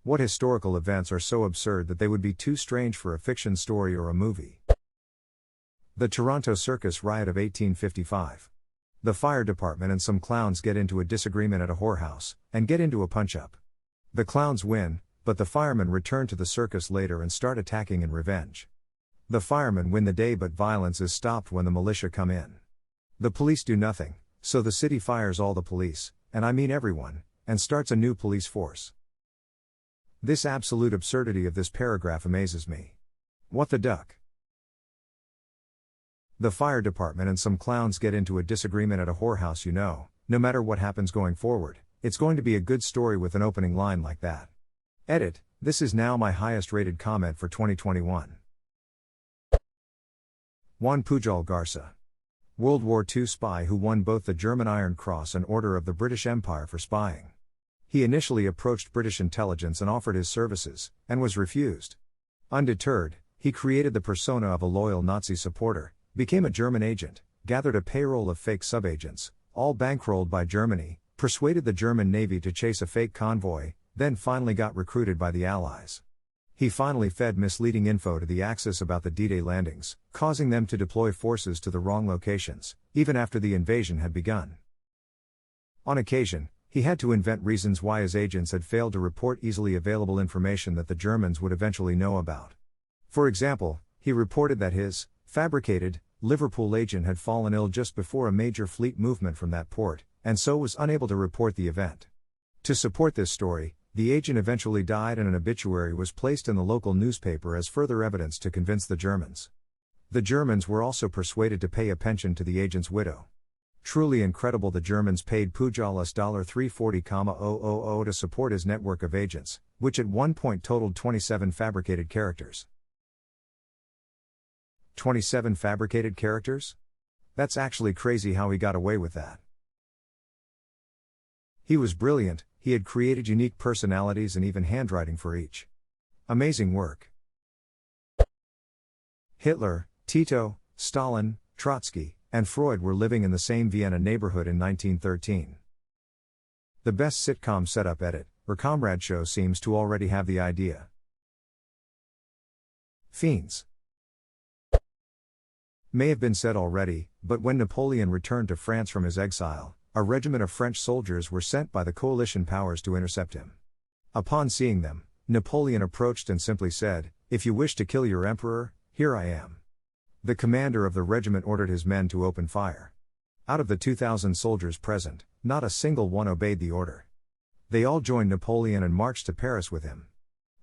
What historical events are so absurd that they would be too strange for a fiction story or a movie? The Toronto Circus Riot of 1855. The fire department and some clowns get into a disagreement at a whorehouse, and get into a punch-up. The clowns win, but the firemen return to the circus later and start attacking in revenge. The firemen win the day, but violence is stopped when the militia come in. The police do nothing, so the city fires all the police, and I mean everyone, and starts a new police force. This absolute absurdity of this paragraph amazes me. What the duck? The fire department and some clowns get into a disagreement at a whorehouse. No matter what happens going forward, it's going to be a good story with an opening line like that. Edit, this is now my highest rated comment for 2021. Juan Pujol Garza. World War II spy who won both the German Iron Cross and Order of the British Empire for spying. He initially approached British intelligence and offered his services, and was refused. Undeterred, he created the persona of a loyal Nazi supporter, became a German agent, gathered a payroll of fake subagents, all bankrolled by Germany, persuaded the German Navy to chase a fake convoy, then finally got recruited by the Allies. He finally fed misleading info to the Axis about the D-Day landings, causing them to deploy forces to the wrong locations, even after the invasion had begun. On occasion, he had to invent reasons why his agents had failed to report easily available information that the Germans would eventually know about. For example, he reported that his fabricated Liverpool agent had fallen ill just before a major fleet movement from that port, and so was unable to report the event. To support this story, the agent eventually died and an obituary was placed in the local newspaper as further evidence to convince the Germans. The Germans were also persuaded to pay a pension to the agent's widow. Truly incredible. The Germans paid Pujol $340,000 to support his network of agents, which at one point totaled 27 fabricated characters. 27 fabricated characters? That's actually crazy how he got away with that. He was brilliant, he had created unique personalities and even handwriting for each. Amazing work. Hitler, Tito, Stalin, Trotsky, and Freud were living in the same Vienna neighborhood in 1913. The best sitcom setup edit, or comrade show seems to already have the idea. Fiends. May have been said already, but when Napoleon returned to France from his exile, a regiment of French soldiers were sent by the coalition powers to intercept him. Upon seeing them, Napoleon approached and simply said, "If you wish to kill your emperor, here I am." The commander of the regiment ordered his men to open fire. Out of the 2,000 soldiers present, not a single one obeyed the order. They all joined Napoleon and marched to Paris with him.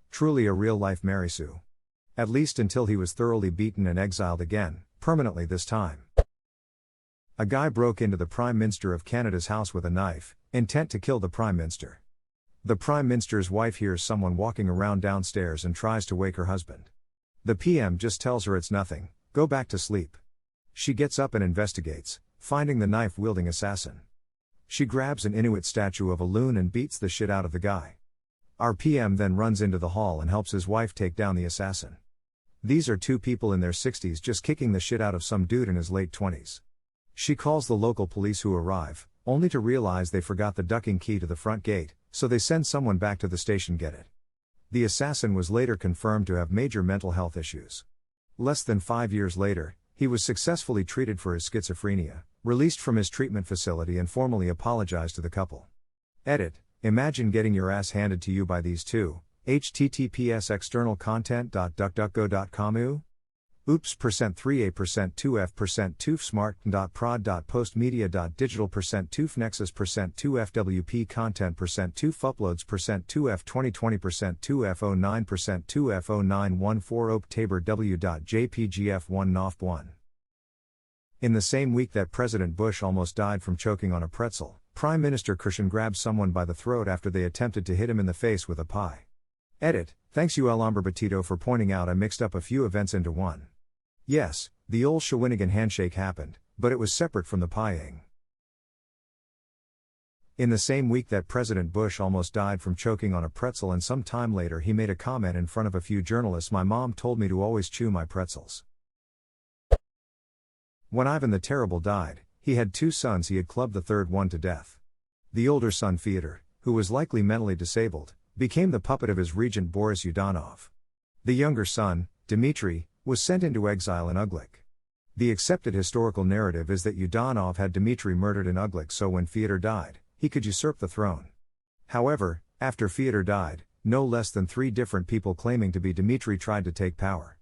Truly a real-life Mary Sue. At least until he was thoroughly beaten and exiled again, permanently this time. A guy broke into the Prime Minister of Canada's house with a knife, intent to kill the Prime Minister. The Prime Minister's wife hears someone walking around downstairs and tries to wake her husband. The PM just tells her it's nothing. Go back to sleep. She gets up and investigates, finding the knife-wielding assassin. She grabs an Inuit statue of a loon and beats the shit out of the guy. Our PM then runs into the hall and helps his wife take down the assassin. These are two people in their 60s just kicking the shit out of some dude in his late 20s. She calls the local police who arrive, only to realize they forgot the ducking key to the front gate, so they send someone back to the station get it. The assassin was later confirmed to have major mental health issues. Less than 5 years later, he was successfully treated for his schizophrenia, released from his treatment facility and formally apologized to the couple. Edit, imagine getting your ass handed to you by these two, https://externalcontent.duckduckgo.com. Oops %3a%2f%2smart.prod.postmedia.digital%2f nexus%2fwp content%2fuploads %2f2020%2f09%2f0914 op tabor w.jpgf1 nof1. In the same week that President Bush almost died from choking on a pretzel, Prime Minister Christian grabbed someone by the throat after they attempted to hit him in the face with a pie. Edit, thanks you El Hombre Batito for pointing out I mixed up a few events into one. Yes, the old Shawinigan handshake happened, but it was separate from the pieing. In the same week that President Bush almost died from choking on a pretzel and some time later he made a comment in front of a few journalists, my mom told me to always chew my pretzels. When Ivan the Terrible died, he had two sons. He had clubbed the third one to death. The older son Fyodor, who was likely mentally disabled, became the puppet of his regent Boris Yudanov. The younger son, Dmitry, was sent into exile in Uglik. The accepted historical narrative is that Yudanov had Dmitry murdered in Uglik so when Fyodor died, he could usurp the throne. However, after Fyodor died, no less than 3 different people claiming to be Dmitry tried to take power.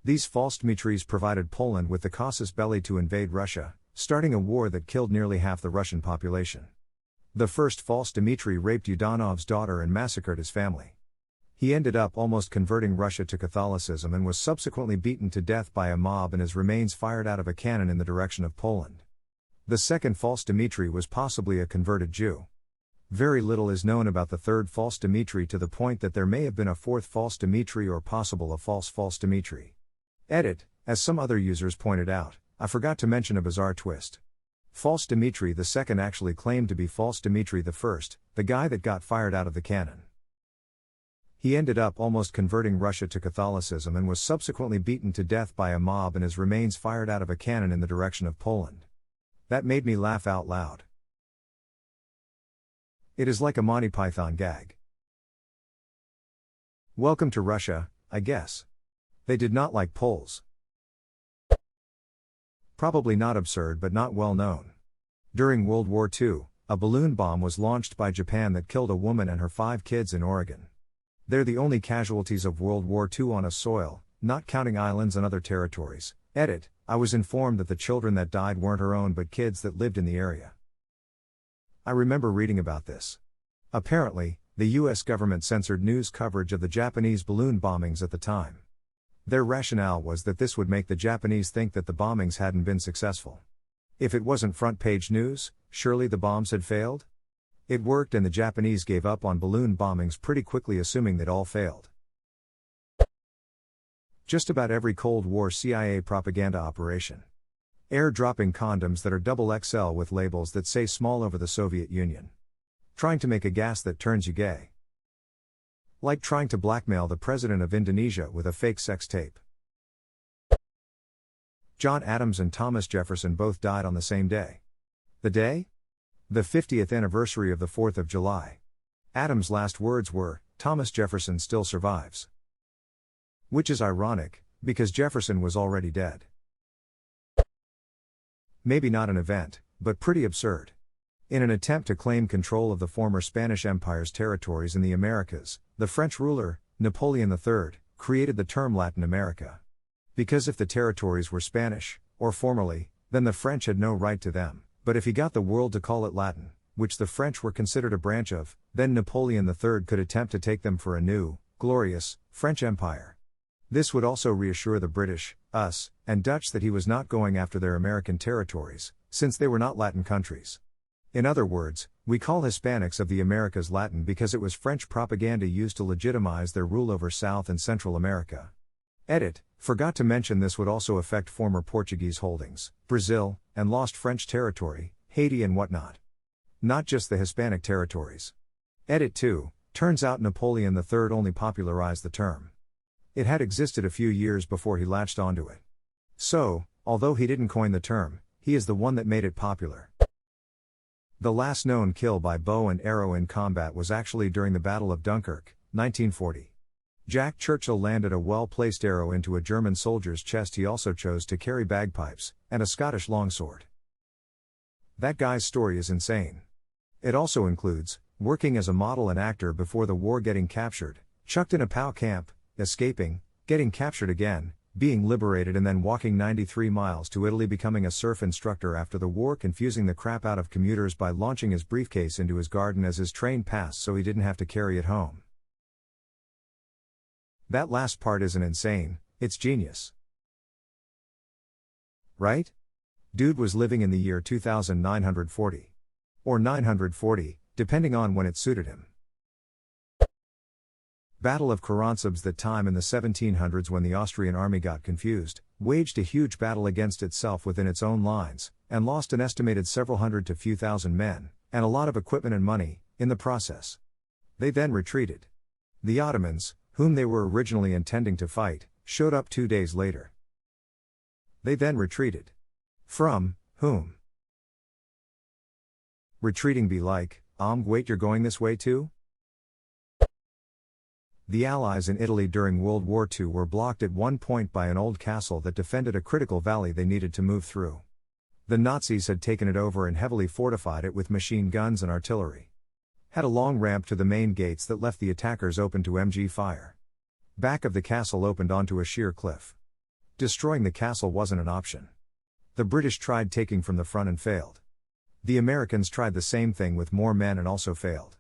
These false Dmitrys provided Poland with the casus belli to invade Russia, starting a war that killed nearly half the Russian population. The first false Dmitry raped Yudanov's daughter and massacred his family. He ended up almost converting Russia to Catholicism and was subsequently beaten to death by a mob and his remains fired out of a cannon in the direction of Poland. The second false Dmitry was possibly a converted Jew. Very little is known about the third false Dmitry to the point that there may have been a fourth false Dmitry or possible a false Dmitry. Edit, as some other users pointed out, I forgot to mention a bizarre twist. False Dmitry II actually claimed to be false Dmitry I, the guy that got fired out of the cannon. He ended up almost converting Russia to Catholicism and was subsequently beaten to death by a mob and his remains fired out of a cannon in the direction of Poland. That made me laugh out loud. It is like a Monty Python gag. Welcome to Russia, I guess. They did not like Poles. Probably not absurd but not well known. During World War II, a balloon bomb was launched by Japan that killed a woman and her 5 kids in Oregon. They're the only casualties of World War II on US soil, not counting islands and other territories. Edit, I was informed that the children that died weren't her own but kids that lived in the area. I remember reading about this. Apparently, the US government censored news coverage of the Japanese balloon bombings at the time. Their rationale was that this would make the Japanese think that the bombings hadn't been successful. If it wasn't front-page news, surely the bombs had failed? It worked and the Japanese gave up on balloon bombings pretty quickly assuming they'd all failed. Just about every Cold War CIA propaganda operation. Airdropping condoms that are XXL with labels that say small over the Soviet Union. Trying to make a gas that turns you gay. Like trying to blackmail the president of Indonesia with a fake sex tape. John Adams and Thomas Jefferson both died on the same day. The day? The 50th anniversary of the 4th of July. Adams' last words were, "Thomas Jefferson still survives." Which is ironic, because Jefferson was already dead. Maybe not an event, but pretty absurd. In an attempt to claim control of the former Spanish Empire's territories in the Americas, the French ruler, Napoleon III, created the term Latin America. Because if the territories were Spanish, or formerly, then the French had no right to them, but if he got the world to call it Latin, which the French were considered a branch of, then Napoleon III could attempt to take them for a new, glorious, French Empire. This would also reassure the British, us, and Dutch that he was not going after their American territories, since they were not Latin countries. In other words, we call Hispanics of the Americas Latin because it was French propaganda used to legitimize their rule over South and Central America. Edit, forgot to mention this would also affect former Portuguese holdings, Brazil, and lost French territory, Haiti and whatnot. Not just the Hispanic territories. Edit 2, turns out Napoleon III only popularized the term. It had existed a few years before he latched onto it. So, although he didn't coin the term, he is the one that made it popular. The last known kill by bow and arrow in combat was actually during the Battle of Dunkirk, 1940. Jack Churchill landed a well-placed arrow into a German soldier's chest. He also chose to carry bagpipes, and a Scottish longsword. That guy's story is insane. It also includes, working as a model and actor before the war, getting captured, chucked in a POW camp, escaping, getting captured again, being liberated and then walking 93 miles to Italy, becoming a surf instructor after the war, confusing the crap out of commuters by launching his briefcase into his garden as his train passed so he didn't have to carry it home. That last part isn't insane, it's genius. Right? Dude was living in the year 2940. Or 940, depending on when it suited him. Battle of Karantsabs. That time in the 1700s when the Austrian army got confused, waged a huge battle against itself within its own lines, and lost an estimated several hundred to few thousand men, and a lot of equipment and money, in the process. They then retreated. The Ottomans, whom they were originally intending to fight, showed up 2 days later. They then retreated. From whom? Retreating be like, wait, you're going this way too? The Allies in Italy during World War II were blocked at one point by an old castle that defended a critical valley they needed to move through. The Nazis had taken it over and heavily fortified it with machine guns and artillery. Had a long ramp to the main gates that left the attackers open to MG fire. Back of the castle opened onto a sheer cliff. Destroying the castle wasn't an option. The British tried taking from the front and failed. The Americans tried the same thing with more men and also failed.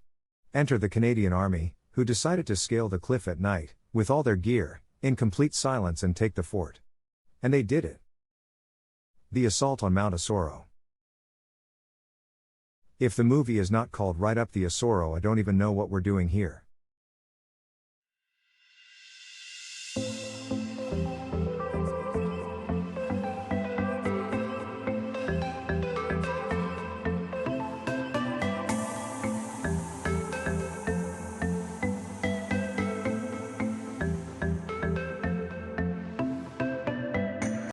Enter the Canadian Army, who decided to scale the cliff at night, with all their gear, in complete silence and take the fort. And they did it. The Assault on Mount Osoro. If the movie is not called Right Up the Osoro, I don't even know what we're doing here.